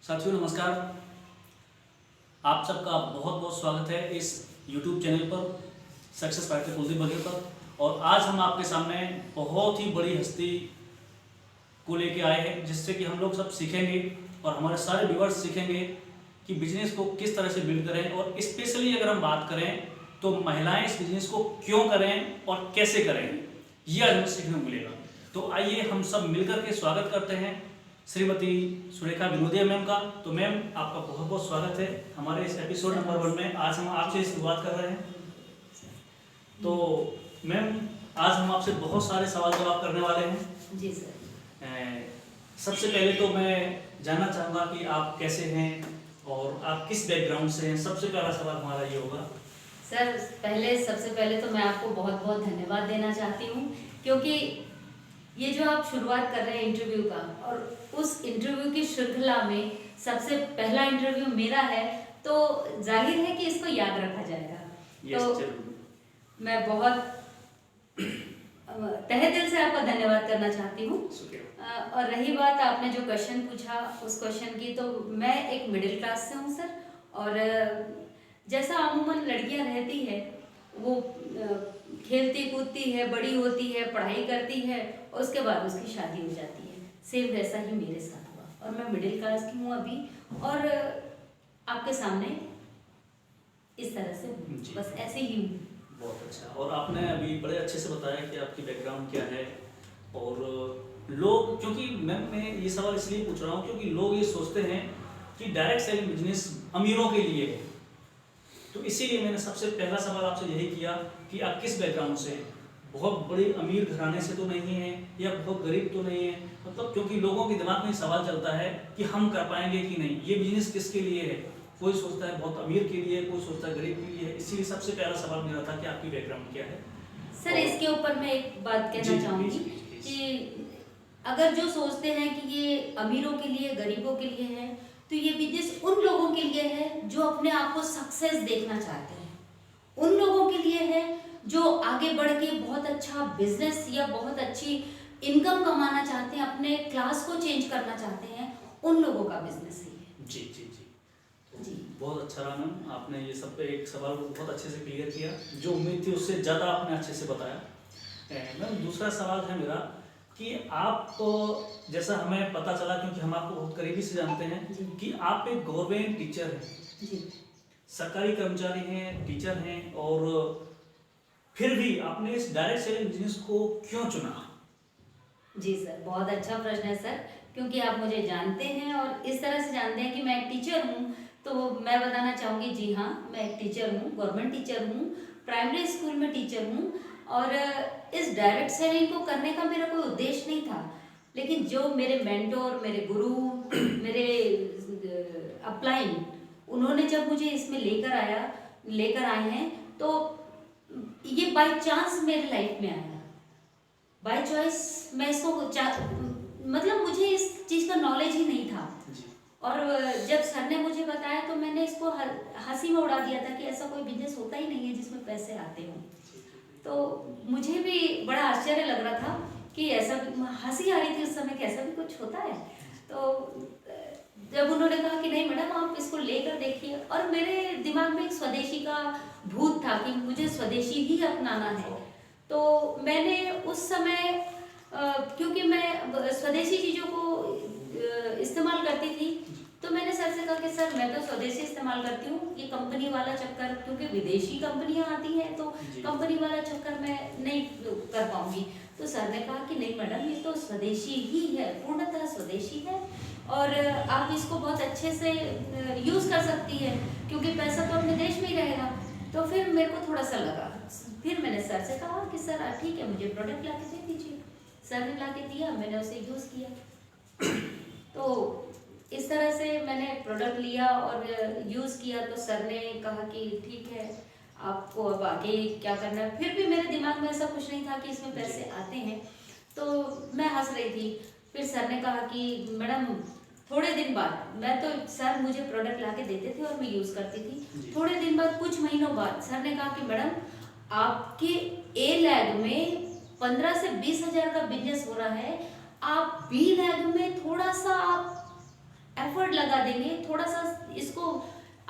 साथियों नमस्कार। आप सबका बहुत बहुत स्वागत है इस YouTube चैनल पर सक्सेस फाइटर कुलदीप बघेल पर। और आज हम आपके सामने बहुत ही बड़ी हस्ती को लेके आए हैं, जिससे कि हम लोग सब सीखेंगे और हमारे सारे व्यूअर्स सीखेंगे कि बिजनेस को किस तरह से बिल्ड करें। और स्पेशली अगर हम बात करें तो महिलाएं इस बिजनेस को क्यों करें और कैसे करें, यह आज हमें सीखने को मिलेगा। तो आइए हम सब मिलकर के स्वागत करते हैं श्रीमती सुरेखा विनोदिया मैम का। तो मैम आपका बहुत बहुत स्वागत है हमारे इस एपिसोड नंबर 1 में। आज हम आपसे शुरुआत कर रहे हैं। तो मैम आज हम आपसे बहुत सारे सवाल जवाब करने वाले हैं। जी सर। सबसे पहले तो मैं जानना चाहूँगा कि आप कैसे हैं और आप किस बैकग्राउंड से हैं। सबसे पहला सवाल हमारा ये होगा। सर सबसे पहले तो मैं आपको बहुत बहुत धन्यवाद देना चाहती हूँ, क्योंकि ये जो आप शुरुआत कर रहे हैं इंटरव्यू का, और उस इंटरव्यू की श्रृंखला में सबसे पहला इंटरव्यू मेरा है, तो जाहिर है कि इसको याद रखा जाएगा। तो मैं बहुत तहे दिल से आपका धन्यवाद करना चाहती हूँ। और रही बात आपने जो क्वेश्चन पूछा उस क्वेश्चन की, तो मैं एक मिडिल क्लास से हूँ सर। और जैसा अमूमन लड़कियाँ रहती है, वो खेलती कूदती है, बड़ी होती है, पढ़ाई करती है और उसके बाद उसकी शादी हो जाती है। सेम वैसा ही मेरे साथ हुआ, और मैं मिडिल क्लास की हूँ अभी, और आपके सामने इस तरह से हूँ, बस ऐसे ही हूँ। बहुत अच्छा। और आपने अभी बड़े अच्छे से बताया कि आपकी बैकग्राउंड क्या है। और लोग, क्योंकि मैं ये सवाल इसलिए पूछ रहा हूँ क्योंकि लोग ये सोचते हैं कि डायरेक्ट सेलिंग बिजनेस अमीरों के लिए है। तो इसीलिए मैंने सबसे पहला सवाल आपसे यही किया कि आप किस बैकग्राउंड से हैं। बहुत बड़ी अमीर घराने से तो नहीं है या बहुत गरीब तो नहीं है, मतलब क्योंकि लोगों के दिमाग में सवाल चलता है कि हम कर पाएंगे कि नहीं, ये बिजनेस किसके लिए है। कोई सोचता है बहुत अमीर के लिए, कोई सोचता है गरीब के लिए। इसीलिए सबसे पहला सवाल मेरा था कि आपकी बैकग्राउंड क्या है। सर इसके ऊपर मैं एक बात कहना चाहूँगी कि अगर जो सोचते हैं कि ये अमीरों के लिए, गरीबों के लिए है, तो ये बिजनेस उन लोगों के लिए है जो अपने आप को सक्सेस देखना चाहते हैं, उन लोगों के लिए है जो आगे बढ़ के बहुत अच्छा बिजनेस या बहुत अच्छी इनकम कमाना चाहते हैं, अपने क्लास को चेंज करना चाहते हैं, उन लोगों का बिजनेस ही है। जी जी जी जी बहुत अच्छा रहा मैम, आपने ये सब पे एक सवाल को बहुत अच्छे से क्लियर किया। जो उम्मीद थी उससे ज़्यादा आपने अच्छे से बताया। मैम दूसरा सवाल है मेरा कि आप, जैसा हमें पता चला क्योंकि हम आपको बहुत करीबी से जानते हैं कि आप एक गवर्नमेंट टीचर हैं। जी सरकारी कर्मचारी हैं, टीचर हैं, और फिर भी आपने इस डायरेक्ट सेलिंग बिजनेस को क्यों चुना? जी सर, बहुत अच्छा प्रश्न है सर, क्योंकि आप मुझे जानते हैं और इस तरह से जानते हैं कि मैं एक टीचर हूँ। तो मैं बताना चाहूँगी, जी हाँ, मैं एक टीचर हूँ, गवर्नमेंट टीचर हूँ, प्राइमरी स्कूल में टीचर हूँ। और इस डायरेक्ट सेलिंग को करने का मेरा कोई उद्देश्य नहीं था, लेकिन जो मेरे मेंटोर, मेरे गुरु, मेरे अपलाइन, उन्होंने जब मुझे इसमें लेकर आए हैं, तो ये बाय चांस मेरे लाइफ में आया, बाय चॉइस। मैं इसको मतलब मुझे इस चीज़ का नॉलेज ही नहीं था। और जब सर ने मुझे बताया तो मैंने इसको हंसी में उड़ा दिया था कि ऐसा कोई बिजनेस होता ही नहीं है जिसमें पैसे आते हों। तो मुझे भी बड़ा आश्चर्य लग रहा था कि ऐसा, हंसी आ रही थी उस समय कि ऐसा भी कुछ होता है। तो जब उन्होंने कहा कि नहीं मैडम आप इसको लेकर देखिए, और मेरे दिमाग में एक स्वदेशी का भूत था कि मुझे स्वदेशी ही अपनाना है। तो मैंने उस समय क्योंकि मैं स्वदेशी चीज़ों को इस्तेमाल करती थी, तो मैंने सर से कहा कि सर मैं तो स्वदेशी इस्तेमाल करती हूँ, ये कंपनी वाला चक्कर, क्योंकि विदेशी कंपनियाँ आती हैं तो कंपनी वाला चक्कर मैं नहीं कर पाऊँगी। तो सर ने कहा कि नहीं मैडम ये तो स्वदेशी ही है, पूर्णतः स्वदेशी है, और आप इसको बहुत अच्छे से यूज़ कर सकती है, क्योंकि पैसा तो अपने देश में ही रहेगा। तो फिर मेरे को थोड़ा सा लगा, फिर मैंने सर से कहा कि सर ठीक है मुझे प्रोडक्ट ला के दे दीजिए। सर ने ला के दिया, मैंने उसे यूज़ किया। तो इस तरह से मैंने प्रोडक्ट लिया और यूज़ किया। तो सर ने कहा कि ठीक है आपको अब आगे क्या करना है। फिर भी मेरे दिमाग में ऐसा कुछ नहीं था कि इसमें पैसे आते हैं, तो मैं हंस रही थी। फिर सर ने कहा कि मैडम थोड़े दिन बाद, मैं तो सर मुझे प्रोडक्ट ला के देते थे और मैं यूज़ करती थी। थोड़े दिन बाद, कुछ महीनों बाद, सर ने कहा कि मैडम आपके ए लैग में 15 से 20 हज़ार का बिजनेस हो रहा है, आप बी लैग में थोड़ा सा आप एफर्ट लगा देंगे, थोड़ा सा इसको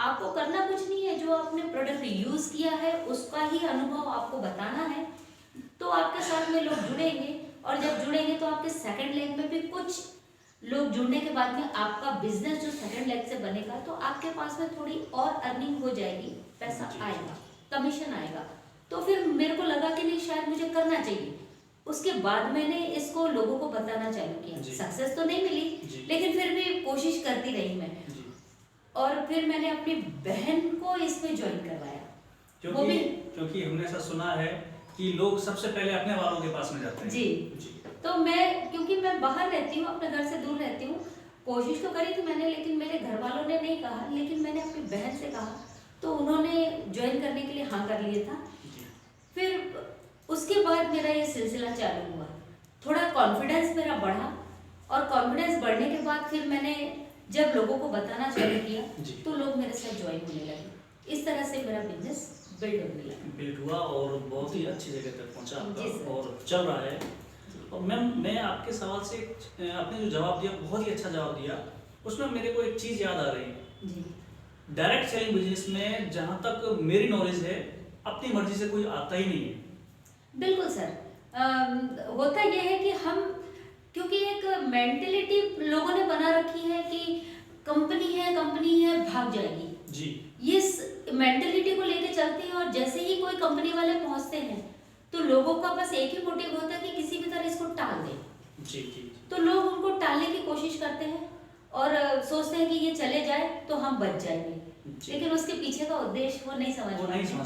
आपको करना कुछ नहीं है, जो आपने प्रोडक्ट यूज किया है उसका ही अनुभव आपको बताना है। तो आपके साथ में लोग जुड़ेंगे, और जब जुड़ेंगे तो आपके सेकंड लेग में भी कुछ लोग जुड़ने के बाद में आपका बिजनेस जो सेकंड लेग से बनेगा, तो आपके पास में थोड़ी और अर्निंग हो जाएगी, पैसा आएगा, कमीशन आएगा। तो फिर मेरे को लगा कि नहीं, शायद मुझे करना चाहिए। उसके बाद मैंने इसको लोगों को बताना चालू किया। सक्सेस तो नहीं मिली, लेकिन फिर भी कोशिश करती रही मैं। और फिर मैंने अपनी बहन को इसमें ज्वाइन करवाया। क्योंकि हमने ऐसा सुना है कि लोग सबसे पहले अपने वालों के पास में जाते हैं। जी। तो मैं, क्योंकि मैं बाहर रहती हूँ, अपने घर से दूर रहती हूँ, कोशिश तो करी थी मैंने, लेकिन मेरे घर वालों ने नहीं कहा, लेकिन मैंने अपनी बहन से कहा, तो उन्होंने ज्वाइन करने के लिए हाँ कर लिया था। फिर उसके बाद मेरा ये सिलसिला चालू हुआ, थोड़ा कॉन्फिडेंस मेरा बढ़ा, और कॉन्फिडेंस बढ़ने के बाद फिर मैंने जब लोगों को बताना चालू किया, तो लोग मेरे साथ ज्वाइन होने लगे। इस तरह से मेरा बिजनेस बिल्ड हुआ और बहुत ही अच्छी जगह तक पहुंचा आपका, और चल रहा है। और मैम, मैं आपके सवाल से आपने जो जवाब दिया, बहुत ही अच्छा जवाब दिया। उसमें मेरे को एक चीज़ याद आ रही है। डायरेक्ट सेलिंग बिजनेस में जहाँ तक मेरी नॉलेज है, अपनी मर्जी से कोई आता ही नहीं है। बिल्कुल सर। होता यह है कि हम, क्योंकि एक मेंटेलिटी लोगों ने बना रखी है कि कंपनी है भाग जाएगी जी, ये मेंटेलिटी को लेके चलते हैं। और जैसे ही कोई कंपनी वाले पहुंचते हैं, तो लोगों का बस एक ही मोटिव होता है कि किसी भी तरह इसको टाल दें। जी। तो लोग उनको टालने की कोशिश करते हैं और सोचते हैं कि ये चले जाए तो हम बच जाएंगे, लेकिन उसके पीछे का उद्देश्य वो नहीं समझ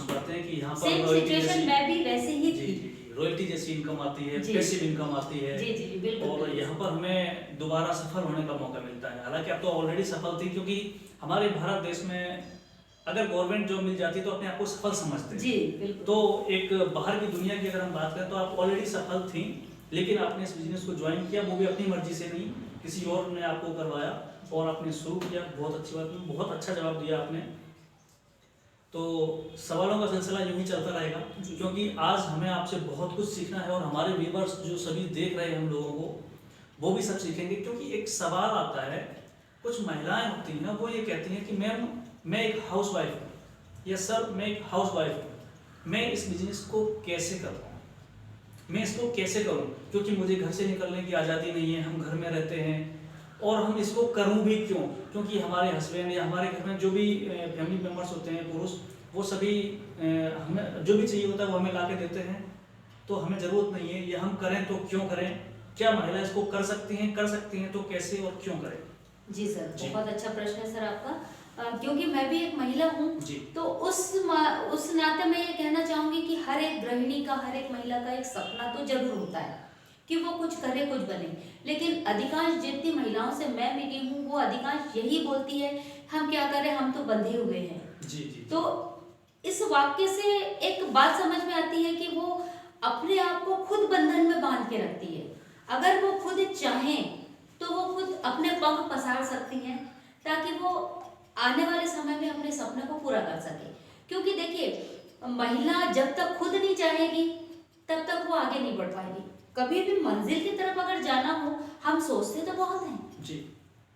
पाते हैं कि यहाँ पर सेम सिचुएशन मैं भी वैसे ही थी। रॉयल्टी जैसी इनकम आती है, पैसिव इनकम आती है। जी बिल्कुल। और यहाँ पर हमें दोबारा सफल होने का मौका मिलता है। हालांकि अब तो ऑलरेडी सफल थी, क्योंकि हमारे भारत देश में अगर गवर्नमेंट जॉब मिल जाती तो अपने आप को सफल समझते हैं। जी बिल्कुल। तो एक बाहर की दुनिया की अगर हम बात करें, तो आप ऑलरेडी सफल थी, लेकिन आपने इस बिजनेस को ज्वाइन किया, वो भी अपनी मर्जी से नहीं, किसी और ने आपको करवाया और आपने शुरू किया। बहुत अच्छी बात, बहुत अच्छा जवाब दिया आपने। तो सवालों का सिलसिला यूं ही चलता रहेगा, क्योंकि आज हमें आपसे बहुत कुछ सीखना है, और हमारे व्यूअर्स जो सभी देख रहे हैं हम लोगों को, वो भी सब सीखेंगे। क्योंकि एक सवाल आता है, कुछ महिलाएं होती हैं, वो ये कहती हैं कि मैम, मैं एक हाउस वाइफ हूँ, या सर मैं एक हाउस वाइफ हूँ, मैं इस बिजनेस को कैसे करूँ, मैं इसको कैसे करूँ, क्योंकि मुझे घर से निकलने की आज़ादी नहीं है, हम घर में रहते हैं, और हम इसको करूँ भी क्यों, क्योंकि हमारे हस्बैंड या हमारे घर में जो भी फैमिली मेम्बर्स होते हैं, पुरुष, वो सभी हमें जो भी चाहिए होता है वो हमें ला के देते हैं, तो हमें ज़रूरत नहीं है, ये हम करें तो क्यों करें, क्या महिला इसको कर सकती हैं तो कैसे और क्यों करें? जी सर, बहुत अच्छा प्रश्न है सर आपका। क्योंकि मैं भी एक महिला हूँ, तो उस नाते मैं ये कहना चाहूँगी कि हर एक गृहिणी का, हर एक महिला का एक सपना तो जरूर होता है कि वो कुछ करे, कुछ बने। लेकिन अधिकांश जितनी महिलाओं से मैं मिली हूँ, वो अधिकांश यही बोलती है, हम क्या करें, हम तो बंधे हुए हैं। जी। तो इस वाक्य से एक बात समझ में आती है कि वो अपने आप को खुद बंधन में बांध के रखती है। अगर वो खुद चाहें तो वो खुद अपने पंख पसार सकती हैं, ताकि वो आने वाले समय में अपने सपने को पूरा कर सके। क्योंकि देखिए, महिला जब तक खुद नहीं चाहेगी, तब तक वो आगे नहीं बढ़ पाएगी। कभी भी मंजिल की तरफ अगर जाना हो, हम सोचते तो बहुत हैं जी,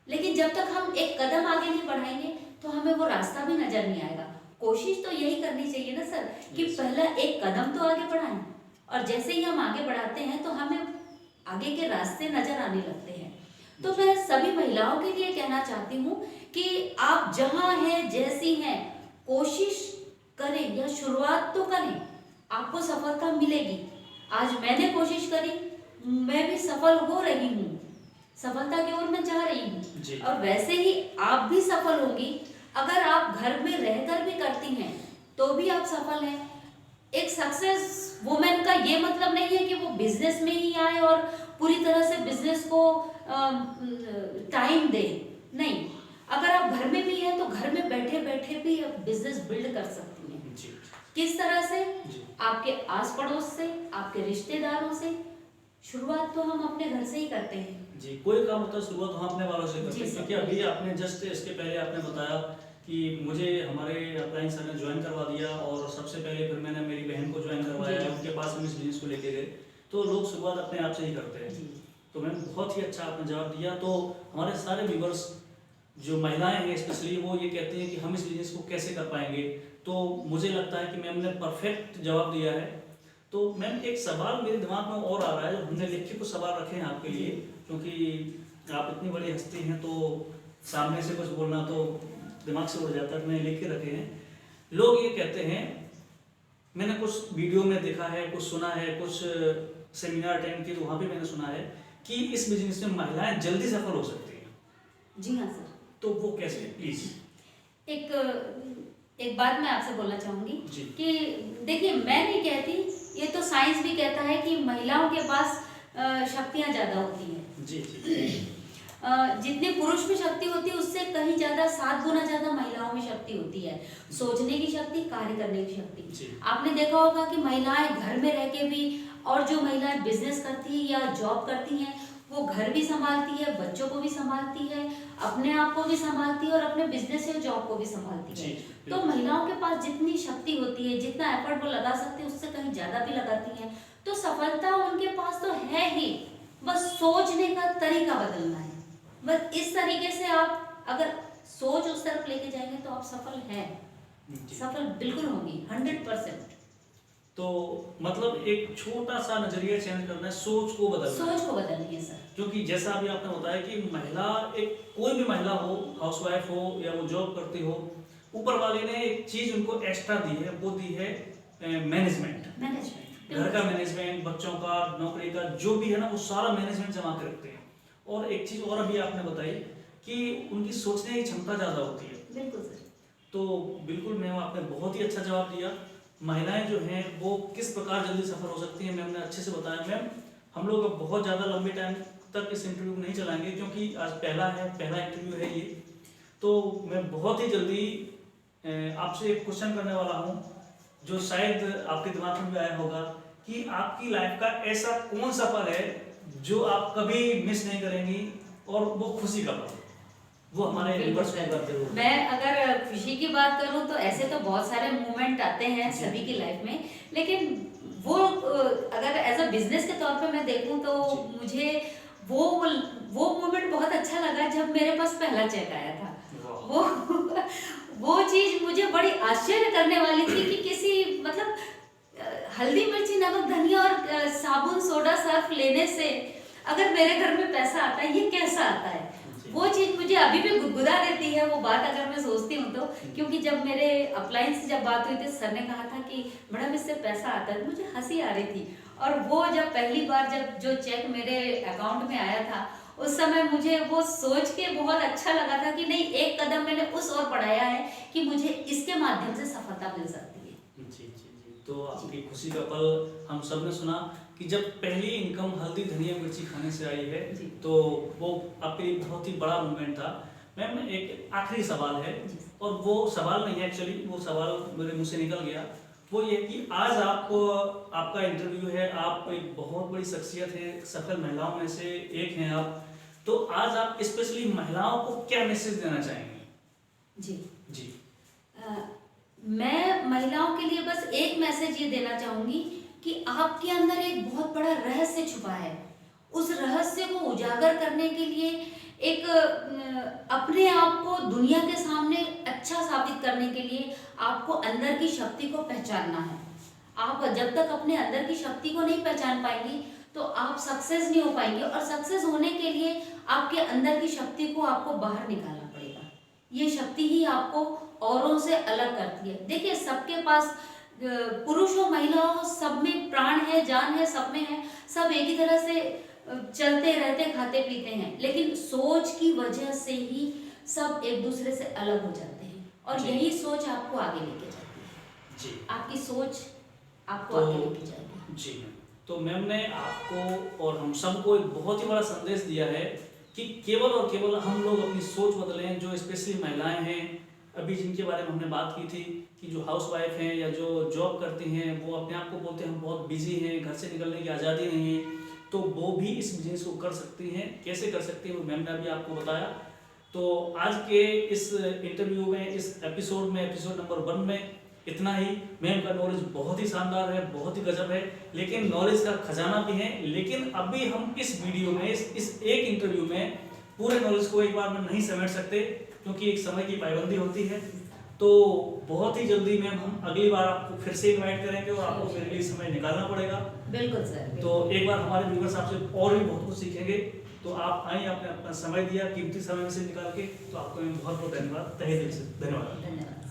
लेकिन जब तक हम एक कदम आगे नहीं बढ़ाएंगे, तो हमें वो रास्ता भी नजर नहीं आएगा। कोशिश तो यही करनी चाहिए ना सर, कि पहला एक कदम तो आगे बढ़ाएं, और जैसे ही हम आगे बढ़ाते हैं तो हमें आगे के रास्ते नजर आने लगते हैं। तो मैं सभी महिलाओं के लिए कहना चाहती हूँ कि आप जहाँ हैं, जैसी हैं, कोशिश करें, या शुरुआत तो करें, आपको सफलता मिलेगी। आज मैंने कोशिश करी, मैं भी सफल हो रही हूँ, सफलता की ओर मैं जा रही हूँ, और वैसे ही आप भी सफल होंगी। अगर आप घर में रहकर भी करती हैं तो भी आप सफल हैं। एक सक्सेस वुमेन का ये मतलब नहीं है कि वो बिजनेस में ही आए और पूरी तरह से बिजनेस को टाइम दे, नहीं। अगर आप घर में भी हैं तो घर में बैठे बैठे भी आप बिजनेस बिल्ड कर सकती हैं। किस तरह से? आपके आस पड़ोस से, आपके रिश्तेदारों से। शुरुआत तो हम अपने घर से ही करते हैं जी। कोई काम होता है शुरुआत हम अपने वालों से करते हैं, क्योंकि अभी आपने जस्ट इसके पहले आपने बताया कि मुझे हमारे अपलाइन सर ने ज्वाइन करवा दिया, और सबसे पहले फिर मैंने मेरी बहन को ज्वाइन करवाया, उनके पास हम इस बिजनेस को लेके गए। तो लोग शुरुआत अपने आप से ही करते हैं। तो मैम, बहुत ही अच्छा आपने जवाब दिया। तो हमारे सारे व्यूवर्स जो महिलाएं हैं स्पेशली वो ये कहती हैं कि हम इस बिजनेस को कैसे कर पाएंगे। तो मुझे लगता है कि मैम ने परफेक्ट जवाब दिया है। तो मैम एक सवाल मेरे दिमाग में और आ रहा है, जो हमने लिख के कुछ सवाल रखे हैं आपके लिए, क्योंकि आप इतनी बड़ी हस्ती हैं तो सामने से कुछ बोलना तो दिमाग से उड़ जाता है। मैंने लिख के रखे हैं। लोग ये कहते हैं, मैंने कुछ वीडियो में देखा है, कुछ सुना है, कुछ सेमिनार अटेंड किए तो वहाँ पे मैंने सुना है कि इस बिजनेस में महिलाएं जल्दी सफल हो सकती हैं। जी हाँ सर। तो वो कैसे, प्लीज। एक बात मैं आपसे बोलना चाहूंगी जी। कि देखिए, मैं नहीं कहती, ये तो साइंस भी कहता है कि महिलाओं के पास शक्तियाँ ज़्यादा होती हैं। जी जी। जितने पुरुष में शक्ति होती है उससे कहीं ज़्यादा 7 गुना ज़्यादा महिलाओं में शक्ति होती है। सोचने की शक्ति, कार्य करने की शक्ति। आपने देखा होगा कि महिलाएं घर में रह के भी, और जो महिलाएं बिजनेस करती हैं या जॉब करती हैं, वो घर भी संभालती है, बच्चों को भी संभालती है, अपने आप को भी संभालती है और अपने बिजनेस या जॉब को भी संभालती है। तो महिलाओं के पास जितनी शक्ति होती है, जितना एफर्ट वो लगा सकती है, उससे कहीं ज़्यादा भी लगाती हैं। तो सफलता उनके पास तो है ही, बस सोचने का तरीका बदलना है। बस इस तरीके से आप अगर सोच उस तरफ लेके जाएंगे तो आप सफल हैं, सफल बिल्कुल होंगी 100%। तो मतलब एक छोटा सा नजरिया चेंज करना है, सोच को बदलना है। सोच को बदलनी है सर। क्योंकि जैसा अभी आपने बताया कि महिला, एक कोई भी महिला हो, हाउसवाइफ हो या वो जॉब करती हो, ऊपर वाले ने एक चीज उनको एक्स्ट्रा दी है, वो दी है मैनेजमेंट। घर का मैनेजमेंट, बच्चों का, नौकरी का, जो भी है ना, वो सारा मैनेजमेंट जमा के रखते हैं। और एक चीज और अभी आपने बताई कि उनकी सोचने की क्षमता ज्यादा होती है। बिल्कुल सर। तो बिल्कुल मैम, आपने बहुत ही अच्छा जवाब दिया। महिलाएं जो हैं वो किस प्रकार जल्दी सफल हो सकती हैं, मैम ने अच्छे से बताया। मैम, हम लोग अब बहुत ज़्यादा लंबे टाइम तक इस इंटरव्यू को नहीं चलाएंगे, क्योंकि आज पहला इंटरव्यू है ये। तो मैं बहुत ही जल्दी आपसे एक क्वेश्चन करने वाला हूँ, जो शायद आपके दिमाग में भी आया होगा कि आपकी लाइफ का ऐसा कौन सा पल है जो आप कभी मिस नहीं करेंगी, और वो खुशी का पल, वो हमारे व्यूअर्स को करते हो। मैं अगर खुशी की बात करूं तो ऐसे तो बहुत सारे मोमेंट आते हैं सभी की लाइफ में, लेकिन वो अगर एज अ बिजनेस के तौर पे मैं देखूं तो मुझे वो मोमेंट बहुत अच्छा लगा जब मेरे पास पहला चेक आया था। वो चीज मुझे बड़ी आश्चर्य करने वाली थी कि किसी मतलब हल्दी मिर्ची नमक धनिया और साबुन सोडा सर्फ लेने से अगर मेरे घर में पैसा आता है, ये कैसा आता है। वो चीज मुझे अभी भी गुदगुदा देती है वो बात, अगर मैं सोचती हूँ तो। क्योंकि जब मेरे अपलाइन से जब बात हुई थी, सर ने कहा था कि मैडम इससे पैसा आता है, मुझे हंसी आ रही थी। और वो जब पहली बार जब जो चेक मेरे अकाउंट में आया था, उस समय मुझे वो सोच के बहुत अच्छा लगा था कि नहीं, एक कदम मैंने उस ओर बढ़ाया है कि मुझे इसके माध्यम से सफलता मिल सकती है। जी जी जी। तो आपकी खुशी का पल हम सब ने सुना कि जब पहली इनकम हल्दी धनिया मिर्ची खाने से आई है, तो वो आपके लिए बहुत ही बड़ा मोमेंट था। मैम, एक आखिरी सवाल है, और वो सवाल नहीं है एक्चुअली, वो सवाल मेरे मुंह से निकल गया। वो ये कि आज आपका इंटरव्यू है, आप एक बहुत बड़ी शख्सियत है, सफल महिलाओं में से एक हैं आप। तो आज आप स्पेशली महिलाओं को क्या मैसेज देना चाहेंगे? जी जी। मैं महिलाओं के लिए बस एक मैसेज ये देना चाहूंगी कि आपके अंदर एक बहुत बड़ा रहस्य छुपा है। उस रहस्य को उजागर करने के लिए एक अपने आप को दुनिया के सामने अच्छा साबित करने के लिए आपको अंदर की शक्ति को पहचानना है। आप जब तक अपने अंदर की शक्ति को नहीं पहचान पाएंगी तो आप सक्सेस नहीं हो पाएंगे, और सक्सेस होने के लिए आपके अंदर की शक्ति को आपको बाहर निकालना पड़ेगा। ये शक्ति ही आपको औरों से अलग करती है। देखिए, सबके पास, पुरुष हो महिला हो, सब में प्राण है, जान है, सब में है। सब एक ही तरह से चलते रहते, खाते पीते हैं, लेकिन सोच की वजह से ही सब एक दूसरे से अलग हो जाते हैं, और यही सोच आपको आगे लेके जाती है। जी। आपकी सोच आपको आगे लेके जाएगी। जी। तो मैम ने आपको और हम सबको एक बहुत ही बड़ा संदेश दिया है कि केवल और केवल हम लोग अपनी सोच बदलें। जो स्पेशली महिलाएं हैं, अभी जिनके बारे में हमने बात की थी कि जो हाउसवाइफ हैं या जो जॉब करती हैं, वो अपने आप को बोलते हैं हम बहुत बिजी हैं, घर से निकलने की आज़ादी नहीं है, तो वो भी इस बिजनेस को कर सकती हैं। कैसे कर सकती हैं वो मैम ने अभी आपको बताया। तो आज के इस इंटरव्यू में, इस एपिसोड में, एपिसोड नंबर 1 में इतना ही। मैम का नॉलेज बहुत ही शानदार है, बहुत ही गजब है, लेकिन नॉलेज का खजाना भी है। लेकिन अभी हम इस वीडियो में, इस एक इंटरव्यू में पूरे नॉलेज को एक बार में नहीं समेट सकते, क्योंकि एक समय की पाबंदी होती है। तो बहुत ही जल्दी मैम हम अगली बार आपको फिर से इनवाइट करेंगे और आपको मेरे लिए समय निकालना पड़ेगा। बिल्कुल सर। तो एक बार हमारे व्यूअर्स आपसे और भी बहुत कुछ सीखेंगे। तो आप आए, आपने अपना समय दिया, कीमती समय से निकाल के, तो आपको मैं बहुत बहुत धन्यवाद, तहे दिल से धन्यवाद। धन्यवाद।